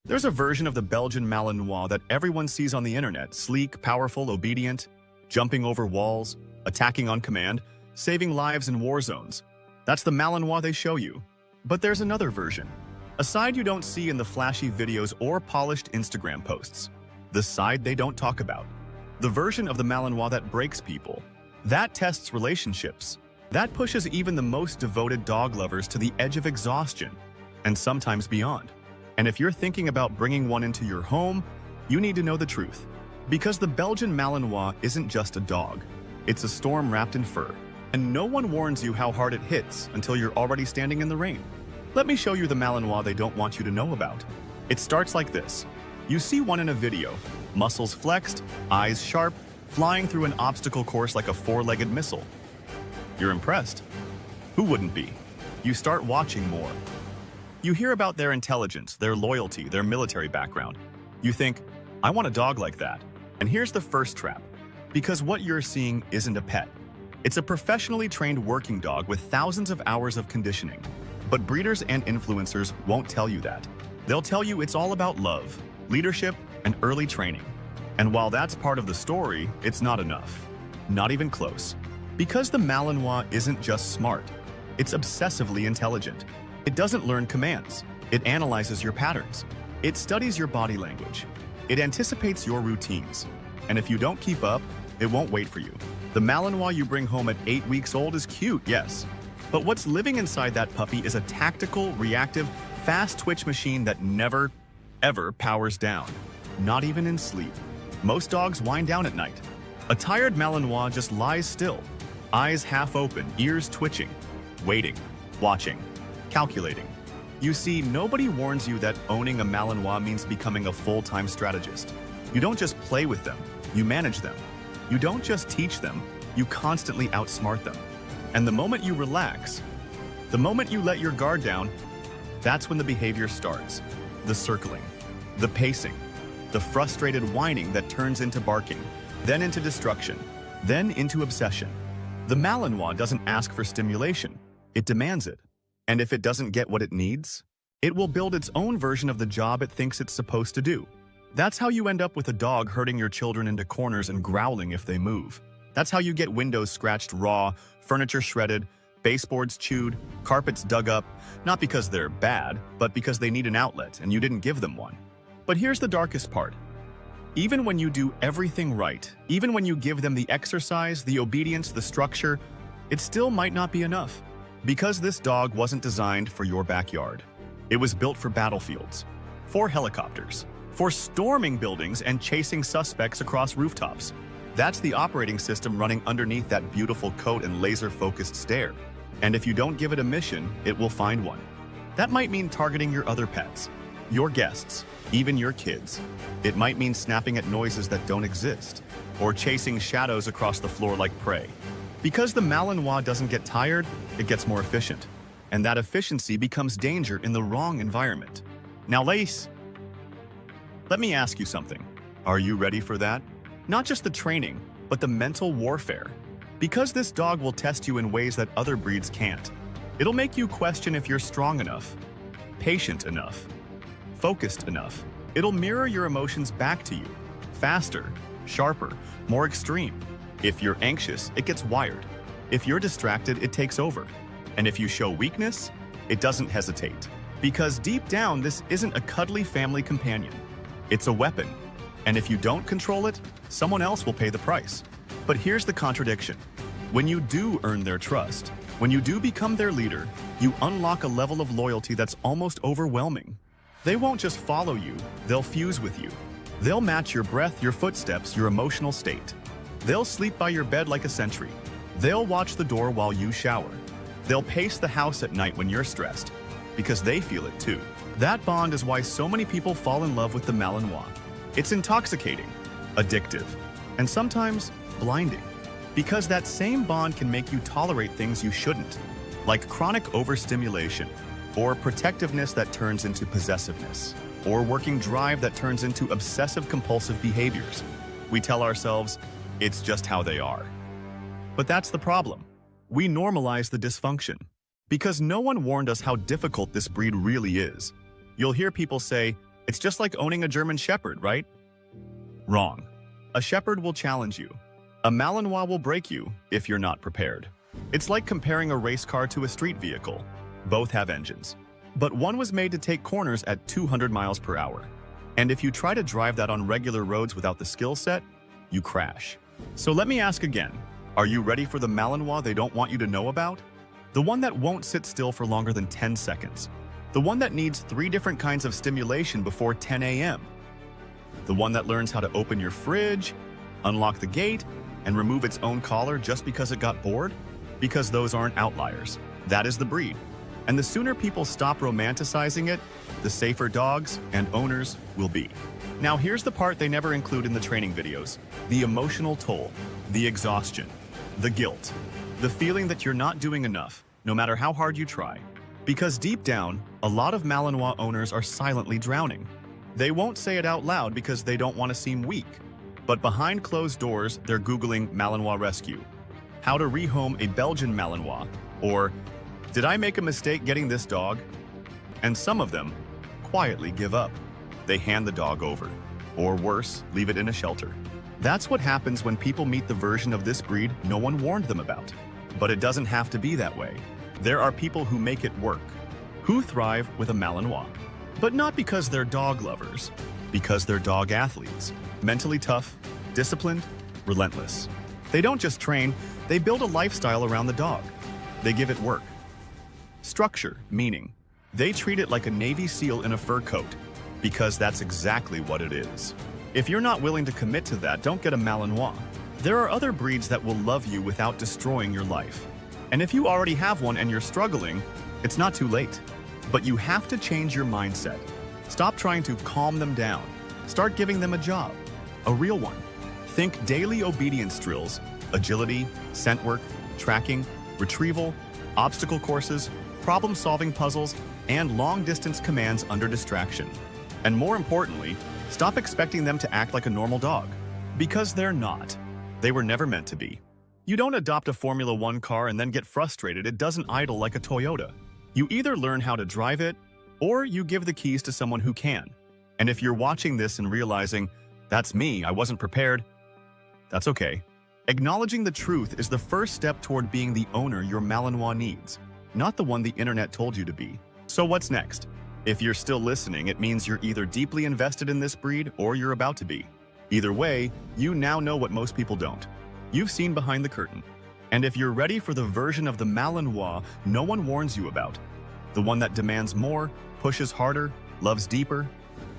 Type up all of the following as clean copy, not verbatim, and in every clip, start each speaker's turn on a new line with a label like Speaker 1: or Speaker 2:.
Speaker 1: There's a version of the Belgian Malinois that everyone sees on the internet, sleek, powerful, obedient, jumping over walls, attacking on command, saving lives in war zones. That's the Malinois they show you. But there's another version, a side you don't see in the flashy videos or polished Instagram posts. The side they don't talk about. The version of the Malinois that breaks people, that tests relationships, that pushes even the most devoted dog lovers to the edge of exhaustion, and sometimes beyond. And if you're thinking about bringing one into your home, you need to know the truth. Because the Belgian Malinois isn't just a dog. It's a storm wrapped in fur. And no one warns you how hard it hits until you're already standing in the rain. Let me show you the Malinois they don't want you to know about. It starts like this. You see one in a video, muscles flexed, eyes sharp, flying through an obstacle course like a four-legged missile. You're impressed. Who wouldn't be? You start watching more. You hear about their intelligence, their loyalty, their military background. You think, I want a dog like that. And here's the first trap. Because what you're seeing isn't a pet. It's a professionally trained working dog with thousands of hours of conditioning. But breeders and influencers won't tell you that. They'll tell you it's all about love, leadership, and early training. And while that's part of the story, it's not enough. Not even close. Because the Malinois isn't just smart. It's obsessively intelligent. It doesn't learn commands. It analyzes your patterns. It studies your body language. It anticipates your routines. And if you don't keep up, it won't wait for you. The Malinois you bring home at 8 weeks old is cute, yes. But what's living inside that puppy is a tactical, reactive, fast-twitch machine that never, ever powers down. Not even in sleep. Most dogs wind down at night. A tired Malinois just lies still. Eyes half open, ears twitching. Waiting. Watching. Calculating. You see, nobody warns you that owning a Malinois means becoming a full-time strategist. You don't just play with them, you manage them. You don't just teach them, you constantly outsmart them. And the moment you relax, the moment you let your guard down, that's when the behavior starts. The circling, the pacing, the frustrated whining that turns into barking, then into destruction, then into obsession. The Malinois doesn't ask for stimulation, it demands it. And if it doesn't get what it needs, it will build its own version of the job it thinks it's supposed to do. That's how you end up with a dog herding your children into corners and growling if they move. That's how you get windows scratched raw, furniture shredded, baseboards chewed, carpets dug up, not because they're bad, but because they need an outlet and you didn't give them one. But here's the darkest part. Even when you do everything right, even when you give them the exercise, the obedience, the structure, it still might not be enough. Because this dog wasn't designed for your backyard. It was built for battlefields, for helicopters, for storming buildings and chasing suspects across rooftops. That's the operating system running underneath that beautiful coat and laser-focused stare. And if you don't give it a mission, it will find one. That might mean targeting your other pets, your guests, even your kids. It might mean snapping at noises that don't exist, or chasing shadows across the floor like prey. Because the Malinois doesn't get tired, it gets more efficient. And that efficiency becomes danger in the wrong environment. Now, Lace, let me ask you something. Are you ready for that? Not just the training, but the mental warfare. Because this dog will test you in ways that other breeds can't. It'll make you question if you're strong enough, patient enough, focused enough. It'll mirror your emotions back to you, faster, sharper, more extreme. If you're anxious, it gets wired. If you're distracted, it takes over. And if you show weakness, it doesn't hesitate. Because deep down, this isn't a cuddly family companion. It's a weapon. And if you don't control it, someone else will pay the price. But here's the contradiction. When you do earn their trust, when you do become their leader, you unlock a level of loyalty that's almost overwhelming. They won't just follow you, they'll fuse with you. They'll match your breath, your footsteps, your emotional state. They'll sleep by your bed like a sentry. They'll watch the door while you shower. They'll pace the house at night when you're stressed, because they feel it too. That bond is why so many people fall in love with the Malinois. It's intoxicating, addictive, and sometimes blinding. Because that same bond can make you tolerate things you shouldn't, like chronic overstimulation, or protectiveness that turns into possessiveness, or working drive that turns into obsessive-compulsive behaviors. We tell ourselves, it's just how they are. But that's the problem. We normalize the dysfunction. Because no one warned us how difficult this breed really is. You'll hear people say, It's just like owning a German Shepherd, right? Wrong. A Shepherd will challenge you. A Malinois will break you if you're not prepared. It's like comparing a race car to a street vehicle. Both have engines. But one was made to take corners at 200 miles per hour. And if you try to drive that on regular roads without the skill set, you crash. So let me ask again, are you ready for the Malinois they don't want you to know about? The one that won't sit still for longer than 10 seconds. The one that needs 3 different kinds of stimulation before 10 a.m. The one that learns how to open your fridge, unlock the gate, and remove its own collar just because it got bored? Because those aren't outliers. That is the breed. And the sooner people stop romanticizing it, the safer dogs and owners will be. Now here's the part they never include in the training videos. The emotional toll, the exhaustion, the guilt, the feeling that you're not doing enough, no matter how hard you try. Because deep down, a lot of Malinois owners are silently drowning. They won't say it out loud because they don't want to seem weak. But behind closed doors, they're Googling Malinois rescue, how to rehome a Belgian Malinois, or did I make a mistake getting this dog? And some of them quietly give up. They hand the dog over, or worse, leave it in a shelter. That's what happens when people meet the version of this breed no one warned them about. But it doesn't have to be that way. There are people who make it work, who thrive with a Malinois. But not because they're dog lovers, because they're dog athletes. Mentally tough, disciplined, relentless. They don't just train, they build a lifestyle around the dog. They give it work. Structure, meaning. They treat it like a Navy SEAL in a fur coat, because that's exactly what it is. If you're not willing to commit to that, don't get a Malinois. There are other breeds that will love you without destroying your life. And if you already have one and you're struggling, it's not too late. But you have to change your mindset. Stop trying to calm them down. Start giving them a job, a real one. Think daily obedience drills, agility, scent work, tracking, retrieval, obstacle courses, problem-solving puzzles, and long-distance commands under distraction. And more importantly, stop expecting them to act like a normal dog. Because they're not. They were never meant to be. You don't adopt a Formula One car and then get frustrated it doesn't idle like a Toyota. You either learn how to drive it, or you give the keys to someone who can. And if you're watching this and realizing, that's me, I wasn't prepared, that's okay. Acknowledging the truth is the first step toward being the owner your Malinois needs, not the one the internet told you to be. So what's next? If you're still listening, it means you're either deeply invested in this breed or you're about to be. Either way, you now know what most people don't. You've seen behind the curtain. And if you're ready for the version of the Malinois no one warns you about, the one that demands more, pushes harder, loves deeper,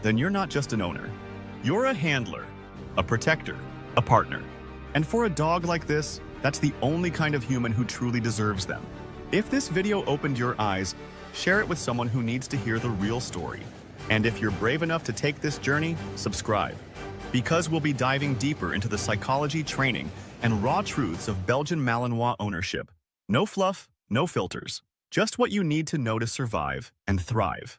Speaker 1: then you're not just an owner. You're a handler, a protector, a partner. And for a dog like this, that's the only kind of human who truly deserves them. If this video opened your eyes, share it with someone who needs to hear the real story. And if you're brave enough to take this journey, subscribe. Because we'll be diving deeper into the psychology, training, and raw truths of Belgian Malinois ownership. No fluff, no filters. Just what you need to know to survive and thrive.